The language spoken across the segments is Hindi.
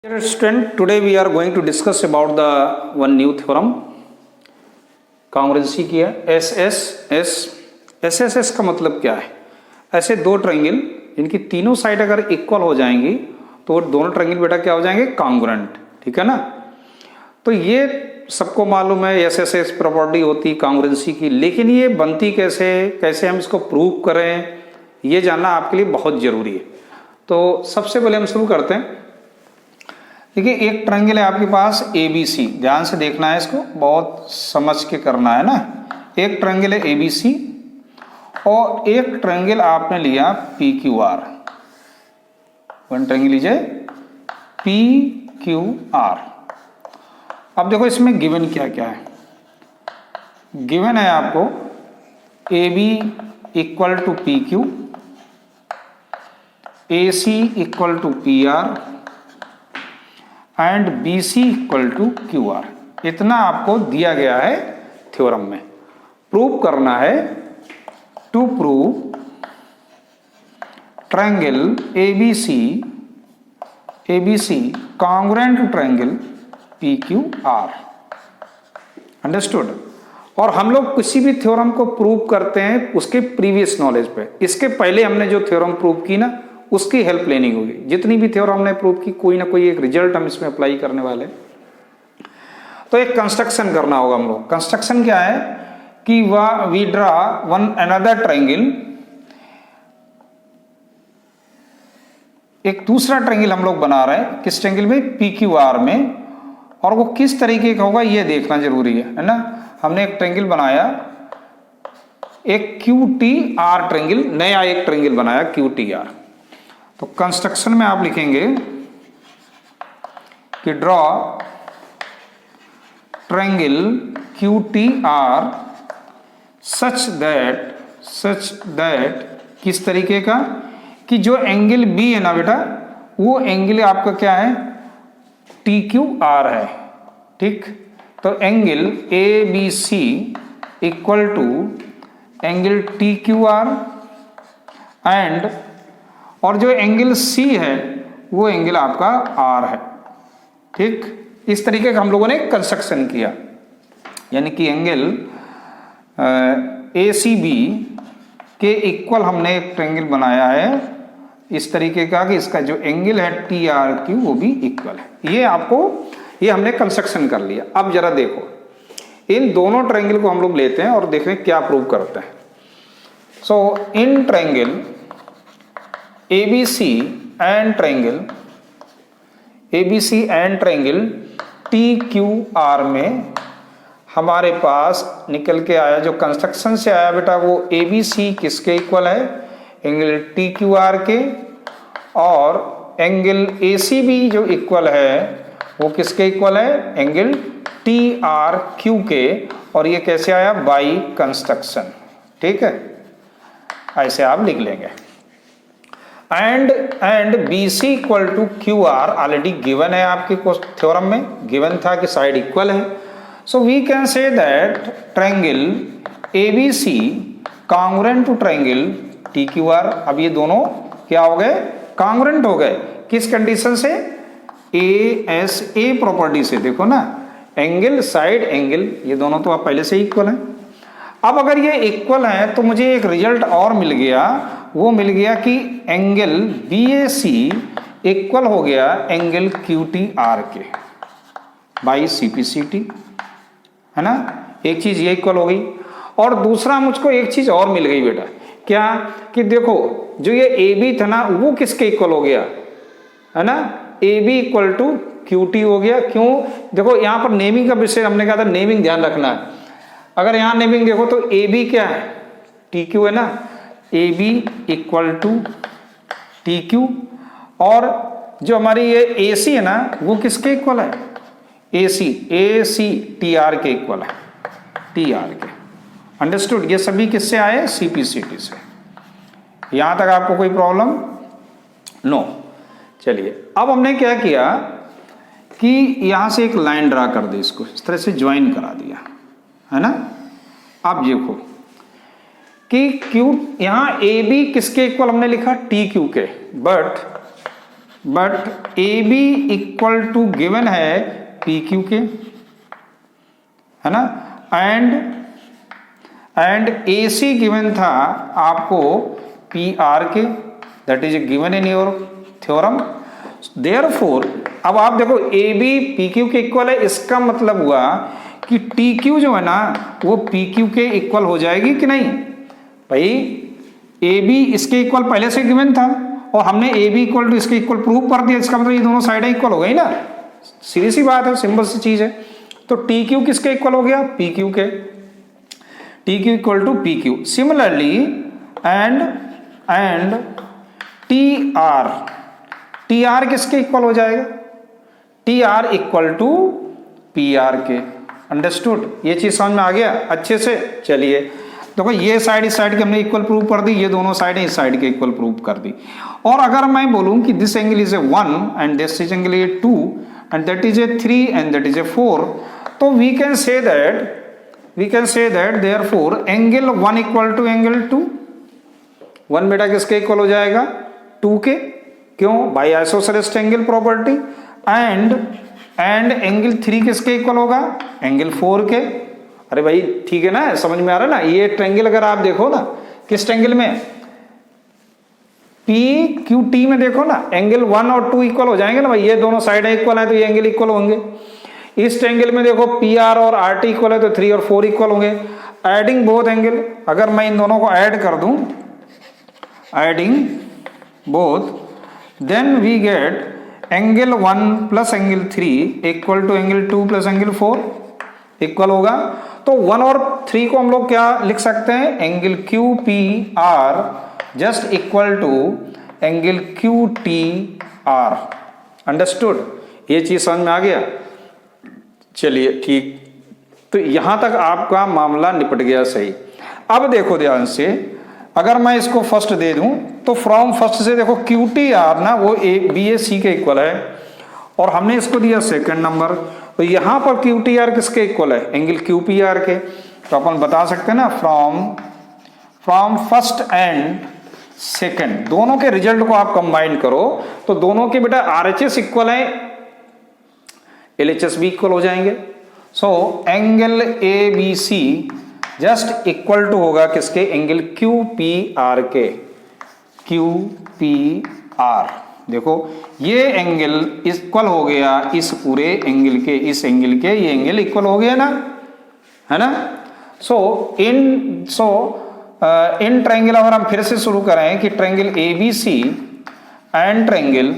Dear student, today we are going to discuss about the one new theorem. कांग्रेंसी की है एस का मतलब क्या है? ऐसे दो ट्रायंगल इनकी तीनों साइड अगर इक्वल हो जाएंगी तो दोनों ट्रायंगल बेटा क्या हो जाएंगे? कांग्रुएंट। ठीक है ना? तो ये सबको मालूम है एस प्रॉपर्टी होती कांग्रुएंसी की, लेकिन ये बनती कैसे हम इसको प्रूव करें, ये जानना आपके लिए बहुत जरूरी है। तो सबसे पहले हम शुरू करते हैं। देखिए एक ट्रायंगल है आपके पास ABC, ध्यान से देखना है, इसको बहुत समझ के करना है ना। एक ट्रायंगल है ABC और एक ट्रायंगल आपने लिया PQR। वन ट्रायंगल लीजिए PQR। अब देखो इसमें गिवन क्या क्या है। गिवन है आपको AB equal to PQ, AC equal to PR and BC equal to QR। इतना आपको दिया गया है थ्योरम में। प्रूव करना है, to prove triangle ABC congruent to triangle PQR। Understood? और हम लोग किसी भी थ्योरम को प्रूव करते हैं उसके प्रीवियस नॉलेज पे। इसके पहले हमने जो थ्योरम प्रूव की ना उसकी हेल्प लेनी होगी। जितनी भी थ्योरम हमने प्रूव की कोई ना कोई एक रिजल्ट हम इसमें अप्लाई करने वाले। तो एक कंस्ट्रक्शन करना होगा हम लोग। कंस्ट्रक्शन क्या है कि we draw one another triangle, एक दूसरा ट्रायंगल हम लोग बना रहे हैं। किस ट्रायंगल में? PQR में। और वो किस तरीके का होगा ये देखना जरूरी है ना। हमने एक ट्रायंगल बनाया, एक QTR ट्रायंगल, नया एक ट्रायंगल बनाया QTR। तो कंस्ट्रक्शन में आप लिखेंगे कि draw triangle QTR such that किस तरीके का कि जो एंगल B है ना बेटा, वो एंगल आपका क्या है? TQR है। ठीक, तो angle ABC equal to angle TQR and और जो एंगल C है वो एंगल आपका R है। ठीक, इस तरीके का हम लोगों ने कंस्ट्रक्शन किया, यानी कि एंगल ACB के इक्वल हमने एक ट्रायंगल बनाया है इस तरीके का कि इसका जो एंगल है TRQ वो भी इक्वल है। ये हमने कंस्ट्रक्शन कर लिया। अब जरा देखो, इन दोनों ट्रायंगल को हम लोग लेते हैं और देखते हैं क्या प्रूव करते हैं। So in triangle ABC and triangle TQR में हमारे पास निकल के आया, जो कंस्ट्रक्शन से आया बेटा, वो ABC किसके इक्वल है? एंगल TQR के। और एंगल ACB जो इक्वल है वो किसके इक्वल है? एंगल TRQ के। और ये कैसे आया? By construction. ठीक है, ऐसे आप लिख लेंगे। And BC equal to QR already given है आपके थ्योरम में, गिवन था कि साइड इक्वल है। So we can say that triangle ABC congruent to triangle TQR। अब ये दोनों क्या हो गए? कांग्रुएंट हो गए। किस कंडीशन से? ASA प्रॉपर्टी से। देखो ना, एंगल साइड एंगल, ये दोनों तो आप पहले से इक्वल हैं। अब अगर ये इक्वल है तो मुझे एक रिजल्ट और मिल गया, वो मिल गया कि एंगल BAC इक्वल हो गया एंगल QTR के बाई CPCT, है ना। एक चीज ये इक्वल हो गई और दूसरा मुझको एक चीज और मिल गई बेटा। क्या? कि देखो जो ये AB था ना वो किसके इक्वल हो गया, है ना? AB इक्वल टू QT हो गया। क्यों? देखो यहां पर नेमिंग का विषय हमने कहा था, नेमिंग ध्यान रखना है। अगर यहां नेमिंग देखो तो AB क्या है? TQ है ना। AB इक्वल टू TQ और जो हमारी ये AC है ना वो किसके इक्वल है? AC TR के इक्वल है, TR के। अंडरस्टूड? ये सभी किससे आए? CPCT से। यहां तक आपको कोई प्रॉब्लम? नो। चलिए अब हमने क्या किया कि यहां से एक लाइन ड्रा कर दी, इसको इस तरह से ज्वाइन करा दिया, है ना। अब देखो कि Q यहां AB किसके इक्वल हमने लिखा? TQ के। But A B equal to given है पी क्यू के, है ना, एंड ए सी गिवन था आपको पी आर के, that is given in your theorem. Therefore अब आप देखो ए बी पी क्यू के इक्वल है, इसका मतलब हुआ कि टी क्यू जो है ना वो पी क्यू के इक्वल हो जाएगी कि नहीं। भाई ए बी इसके इक्वल पहले से गिवन था और हमने ए बी इक्वल टू इसके इक्वल प्रूव कर दिया, इसका मतलब ये दोनों साइडें इक्वल हो गई ना, सीधी सी बात है, सिंपल सी चीज है। तो टी क्यू किसके इक्वल हो गया, पी क्यू के, T Q equal to P Q. Similarly and T R किसके इक्वल हो जाएगा, T R equal to P R के। अंडरस्टूड, ये चीज समझ में आ गया अच्छे से। चलिए देखो ये साइड इस साइड के हमने इक्वल प्रूव कर दी, ये दोनों साइडें इस साइड के इक्वल प्रूव कर दी। और अगर मैं बोलूं कि this angle is a 1 and this is angle is 2 and that is a 3 and that is a 4, तो we can say that therefore angle 1 equal to angle 2। 1 बेटा किसके इक्वल हो जाएगा, 2 के, क्यों, by isosceles angle property. And angle 3 किसके इक्वल होगा, एंगल 4 के। अरे भाई ठीक है ना, समझ में आ रहा है ना। ये ट्रायंगल अगर आप देखो ना, किस ट्रायंगल में, पी क्यू टी में देखो ना, एंगल 1 और 2 इक्वल हो जाएंगे ना भाई, ये दोनों साइडें इक्वल है तो ये एंगल इक्वल होंगे। इस ट्रायंगल में देखो पी आर और आर टी इक्वल है तो 3 और 4 इक्वल होंगे। एडिंग बोथ एंगल, अगर मैं इन दोनों को ऐड कर दूं, adding both, then we get angle 1 plus angle 3 equal to angle 2 plus angle 4 equal होगा। तो 1 और 3 को हम लोग क्या लिख सकते हैं, angle Q P R just equal to angle Q T R. Understood, ये चीज समझ में आ गया। चलिए ठीक, तो यहां तक आपका मामला निपट गया सही। अब देखो ध्यान से, अगर मैं इसको फर्स्ट दे दूं तो फ्रॉम फर्स्ट से देखो क्यू टी आर ना वो ए बी ए सी के इक्वल है, और हमने इसको दिया सेकंड नंबर, तो यहां पर क्यू टी आर किसके इक्वल है, एंगल क्यू पी आर के। तो अपन बता सकते हैं ना फ्रॉम फर्स्ट एंड सेकंड, दोनों के रिजल्ट को आप कंबाइन करो तो दोनों के बेटा आरएचएस इक्वल है, एलएचएस भी इक्वल हो जाएंगे। So angle A B C just equal to होगा किसके, एंगल क्यू पी आर के, क्यू पी आर। देखो ये एंगल इक्वल हो गया इस पूरे एंगल के, इस एंगल के, ये एंगल इक्वल हो गया ना, है ना। सो इन ट्रायंगल अगर हम फिर से शुरू करें कि triangle A B C and triangle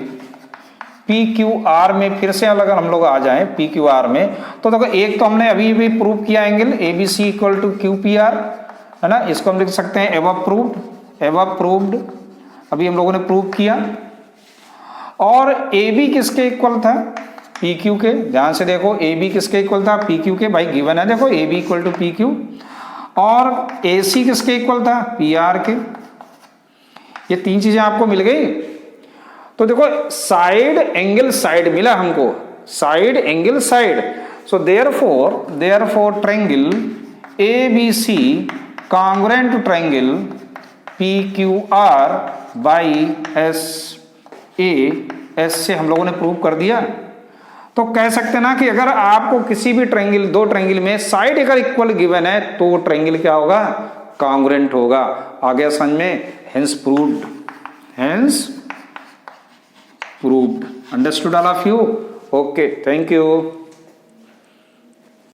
P Q R में फिर से अगर हम लोग आ जाएं पी क्यू आर में, तो देखो एक तो हमने अभी भी प्रूव किया angle A B C equal to Q P R, है ना, इसको हम लिख सकते हैं एबव प्रूव्ड, अभी हम लोगों ने प्रूव किया। और ए बी किसके इक्वल था, पी क्यू के, ध्यान से देखो ए बी किसके इक्वल था, पी क्यू के, भाई गिवन है देखो A B equal to P Q. और ए सी किसके इक्वल था, पी आर के। ये तीन चीजें आपको मिल गई। तो देखो साइड एंगल साइड मिला हमको, side angle side. So therefore triangle A B C congruent to triangle P Q R by S A, S से हम लोगों ने प्रूव कर दिया। तो कह सकते हैं ना कि अगर आपको किसी भी ट्रायंगल, दो ट्रायंगल में साइड अगर इक्वल गिवन है तो ट्रायंगल क्या होगा, कॉन्ग्रुएंट होगा। आ गया समझ में, hence proved. Understood all of you? Okay, thank you.